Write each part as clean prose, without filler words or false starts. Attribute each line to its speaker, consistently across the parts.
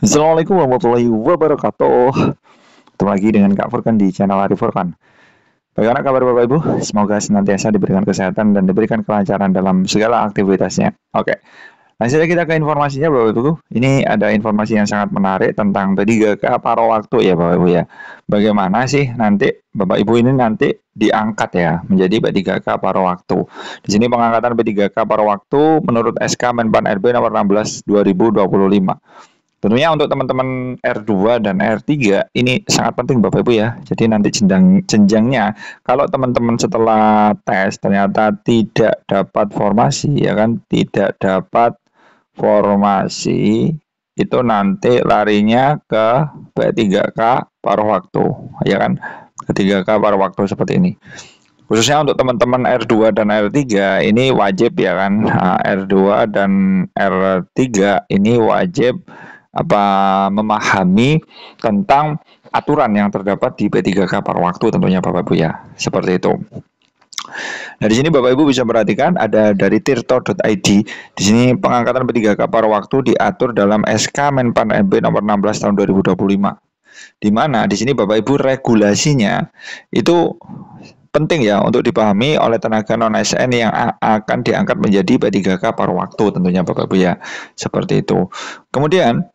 Speaker 1: Assalamualaikum warahmatullahi wabarakatuh. Ketemu lagi dengan Kak Furkan di channel Ari Furkan. Bagaimana kabar Bapak Ibu? Semoga senantiasa diberikan kesehatan dan diberikan kelancaran dalam segala aktivitasnya. Oke, langsung saja kita ke informasinya Bapak Ibu. Ini ada informasi yang sangat menarik tentang P3K paruh waktu ya Bapak Ibu ya. Bagaimana sih nanti Bapak Ibu ini nanti diangkat ya menjadi P3K paruh waktu. Di sini pengangkatan P3K paruh waktu menurut SK Menpan RB nomor 16 2025. Tentunya untuk teman-teman R2 dan R3 ini sangat penting Bapak Ibu ya. Jadi nanti jenjangnya kalau teman-teman setelah tes ternyata tidak dapat formasi ya kan, tidak dapat formasi itu nanti larinya ke P3K paruh waktu ya kan. P3K paruh waktu seperti ini. Khususnya untuk teman-teman R2 dan R3 ini wajib ya kan. Nah, R2 dan R3 ini wajib memahami tentang aturan yang terdapat di P3K paruh waktu tentunya Bapak Ibu ya. Seperti itu. Nah, di sini Bapak Ibu bisa perhatikan ada dari tirto.id. Di sini pengangkatan P3K paruh waktu diatur dalam SK Menpan RB nomor 16 tahun 2025. Di mana di sini Bapak Ibu regulasinya itu penting ya untuk dipahami oleh tenaga non ASN yang akan diangkat menjadi P3K paruh waktu tentunya Bapak Ibu ya. Seperti itu. Kemudian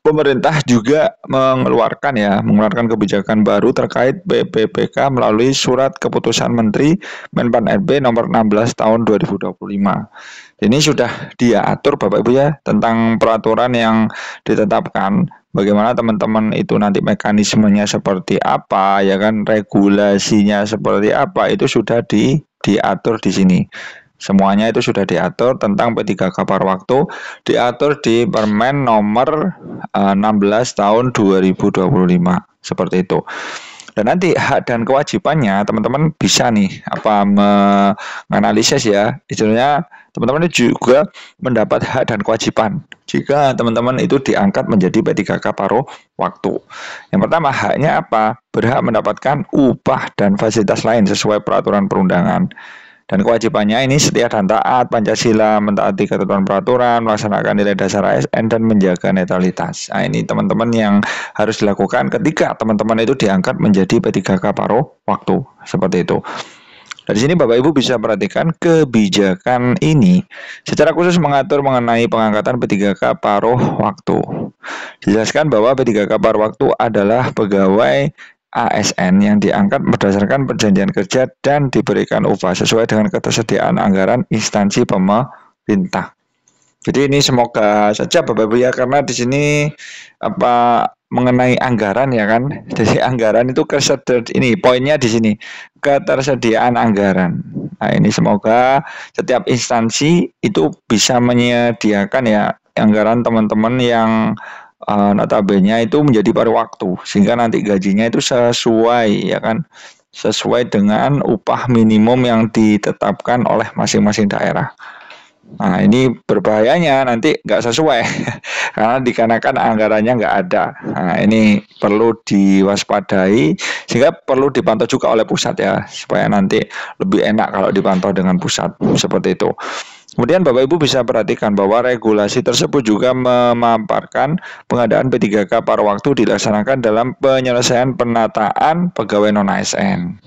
Speaker 1: pemerintah juga mengeluarkan kebijakan baru terkait PPPK melalui surat keputusan Menteri Menpan RB nomor 16 tahun 2025. Ini sudah diatur Bapak Ibu ya tentang peraturan yang ditetapkan. Bagaimana teman-teman itu nanti mekanismenya seperti apa ya kan, regulasinya seperti apa itu sudah diatur di sini. Semuanya itu sudah diatur tentang P3K paruh waktu, diatur di Permen nomor 16 tahun 2025. Seperti itu. Dan nanti hak dan kewajibannya teman-teman bisa nih menganalisis ya. Istilahnya teman-teman juga mendapat hak dan kewajiban jika teman-teman itu diangkat menjadi P3K paruh waktu. Yang pertama haknya apa? Berhak mendapatkan upah dan fasilitas lain sesuai peraturan perundangan. Dan kewajibannya ini setia dan taat Pancasila, mentaati ketentuan peraturan, melaksanakan nilai dasar ASN, dan menjaga netralitas. Nah, ini teman-teman yang harus dilakukan ketika teman-teman itu diangkat menjadi P3K paruh waktu. Seperti itu. Dari sini Bapak Ibu bisa perhatikan kebijakan ini secara khusus mengatur mengenai pengangkatan P3K paruh waktu. Dijelaskan bahwa P3K paruh waktu adalah pegawai ASN yang diangkat berdasarkan perjanjian kerja dan diberikan upah sesuai dengan ketersediaan anggaran instansi pemerintah. Jadi ini semoga saja Bapak Ibu ya, karena di sini mengenai anggaran ya kan. Jadi anggaran itu ini poinnya di sini, ketersediaan anggaran. Nah, ini semoga setiap instansi itu bisa menyediakan ya anggaran teman-teman yang notabene itu menjadi paruh waktu sehingga nanti gajinya itu sesuai ya kan, sesuai dengan upah minimum yang ditetapkan oleh masing-masing daerah. Nah, ini berbahayanya nanti nggak sesuai karena dikarenakan anggarannya nggak ada. Nah, ini perlu diwaspadai sehingga perlu dipantau juga oleh pusat ya, supaya nanti lebih enak kalau dipantau dengan pusat seperti itu. Kemudian Bapak Ibu bisa perhatikan bahwa regulasi tersebut juga memaparkan pengadaan P3K paruh waktu dilaksanakan dalam penyelesaian penataan pegawai non-ASN.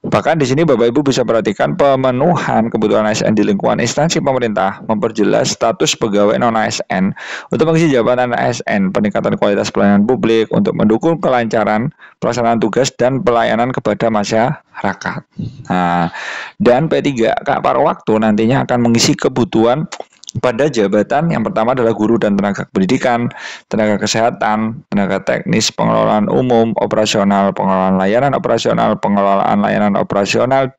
Speaker 1: Bahkan di sini Bapak Ibu bisa perhatikan pemenuhan kebutuhan ASN di lingkungan instansi pemerintah, memperjelas status pegawai non-ASN untuk mengisi jabatan ASN, peningkatan kualitas pelayanan publik untuk mendukung kelancaran pelaksanaan tugas dan pelayanan kepada masyarakat. Nah, dan P3K paruh waktu nantinya akan mengisi kebutuhan pada jabatan yang pertama adalah guru dan tenaga pendidikan, tenaga kesehatan, tenaga teknis, pengelolaan umum, operasional, pengelolaan layanan operasional,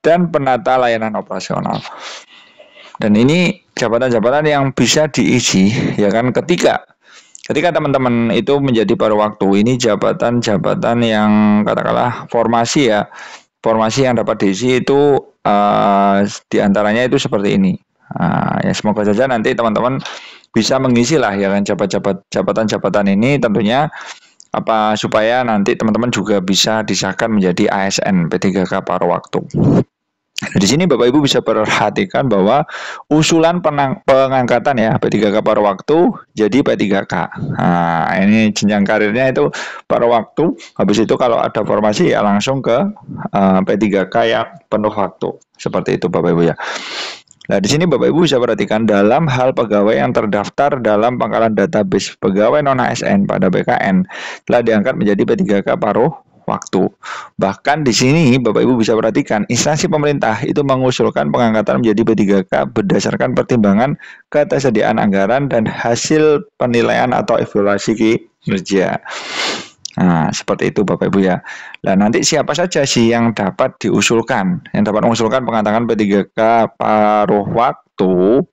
Speaker 1: dan penata layanan operasional. Dan ini jabatan-jabatan yang bisa diisi ya kan ketika teman-teman itu menjadi paruh waktu. Ini jabatan-jabatan yang katakanlah formasi ya. Formasi yang dapat diisi itu diantaranya itu seperti ini. Nah, ya semoga saja nanti teman-teman bisa mengisi lah ya kan jabatan-jabatan ini tentunya supaya nanti teman-teman juga bisa disahkan menjadi ASN P3K paruh waktu. Di sini Bapak Ibu bisa perhatikan bahwa usulan pengangkatan ya P3K paruh waktu jadi P3K. Nah, ini jenjang karirnya itu paruh waktu. Habis itu kalau ada formasi ya langsung ke P3K yang penuh waktu. Seperti itu Bapak Ibu ya. Nah, di sini Bapak Ibu bisa perhatikan dalam hal pegawai yang terdaftar dalam pangkalan database pegawai non ASN pada BKN telah diangkat menjadi P3K paruh waktu. Bahkan di sini Bapak Ibu bisa perhatikan instansi pemerintah itu mengusulkan pengangkatan menjadi P3K berdasarkan pertimbangan ketersediaan anggaran dan hasil penilaian atau evaluasi kinerja. Nah, seperti itu Bapak Ibu ya. Nah, nanti siapa saja sih yang dapat diusulkan? Yang dapat mengusulkan pengangkatan P3K paruh waktu.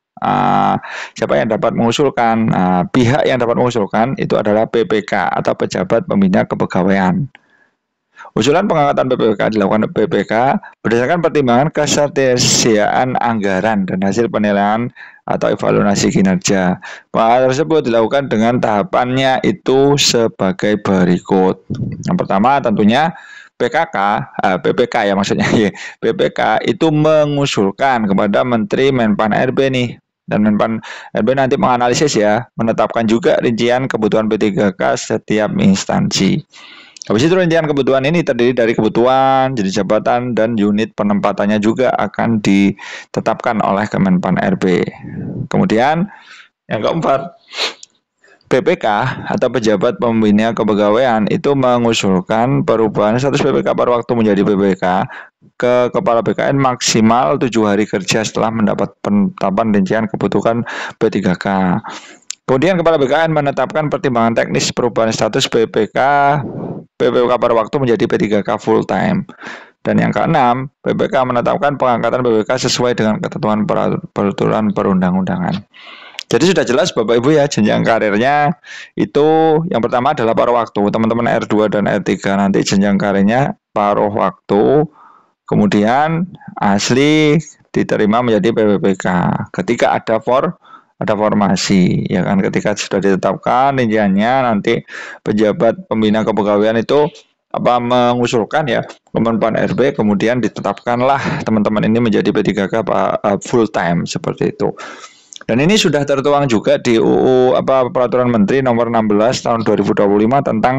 Speaker 1: Siapa yang dapat mengusulkan? Pihak yang dapat mengusulkan itu adalah PPK atau Pejabat Pembina Kepegawaian. Usulan pengangkatan PPK dilakukan PPK berdasarkan pertimbangan ketersediaan anggaran dan hasil penilaian atau evaluasi kinerja. Pengangkatan tersebut dilakukan dengan tahapannya itu sebagai berikut. Yang pertama tentunya PPK ya maksudnya ya. PPK itu mengusulkan kepada Menteri Menpan RB nih. Dan Menpan RB nanti menganalisis ya, menetapkan juga rincian kebutuhan P3K setiap instansi. Habis itu rincian kebutuhan ini terdiri dari kebutuhan, jenis jabatan, dan unit penempatannya juga akan ditetapkan oleh Kemenpan RB. Kemudian yang keempat, PPK atau Pejabat Pembina Kepegawaian itu mengusulkan perubahan status PPK paruh waktu menjadi PPK ke Kepala BKN maksimal 7 hari kerja setelah mendapat penetapan rincian kebutuhan P3K. Kemudian Kepala BKN menetapkan pertimbangan teknis perubahan status PPK paruh waktu menjadi P3K full time. Dan yang keenam, PPK menetapkan pengangkatan PPK sesuai dengan ketentuan peraturan perundang-undangan. Jadi sudah jelas Bapak Ibu ya, jenjang karirnya itu yang pertama adalah paruh waktu. Teman-teman R2 dan R3 nanti jenjang karirnya paruh waktu. Kemudian asli diterima menjadi PPK ketika ada formasi ya kan, ketika sudah ditetapkan rinciannya nanti pejabat pembina kepegawaian itu mengusulkan ya Kemenpan RB, kemudian ditetapkanlah teman-teman ini menjadi P3K full time seperti itu. Dan ini sudah tertuang juga di UU Peraturan Menteri Nomor 16 Tahun 2025 tentang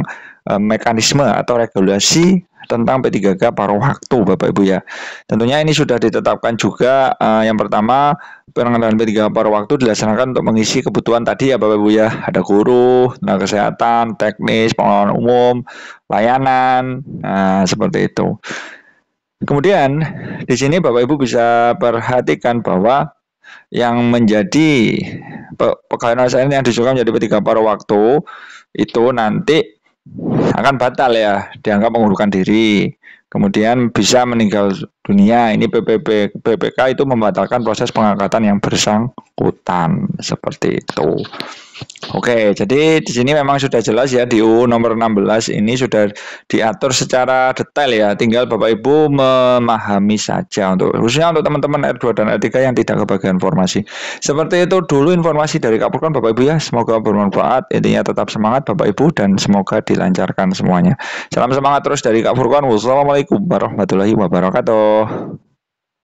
Speaker 1: mekanisme atau regulasi tentang P3K paruh waktu Bapak Ibu ya. Tentunya ini sudah ditetapkan juga yang pertama pengangkatan P3K paruh waktu dilaksanakan untuk mengisi kebutuhan tadi ya Bapak Ibu ya. Ada guru, tenaga kesehatan, teknis, pengelolaan umum, layanan, seperti itu. Kemudian di sini Bapak Ibu bisa perhatikan bahwa yang menjadi pegawai non ASN yang diusulkan menjadi P3K paruh waktu itu nanti akan batal ya, dianggap mengundurkan diri, kemudian bisa meninggal dunia. Ini PPK itu membatalkan proses pengangkatan yang bersangkutan seperti itu. Oke, jadi di sini memang sudah jelas ya di UU nomor 16 ini sudah diatur secara detail ya. Tinggal Bapak Ibu memahami saja khususnya untuk teman-teman R2 dan R3 yang tidak kebagian informasi. Seperti itu dulu informasi dari Kak Purkan Bapak Ibu ya. Semoga bermanfaat. Intinya tetap semangat Bapak Ibu dan semoga dilancarkan semuanya. Salam semangat terus dari Kak Purkan. Wassalamualaikum warahmatullahi wabarakatuh.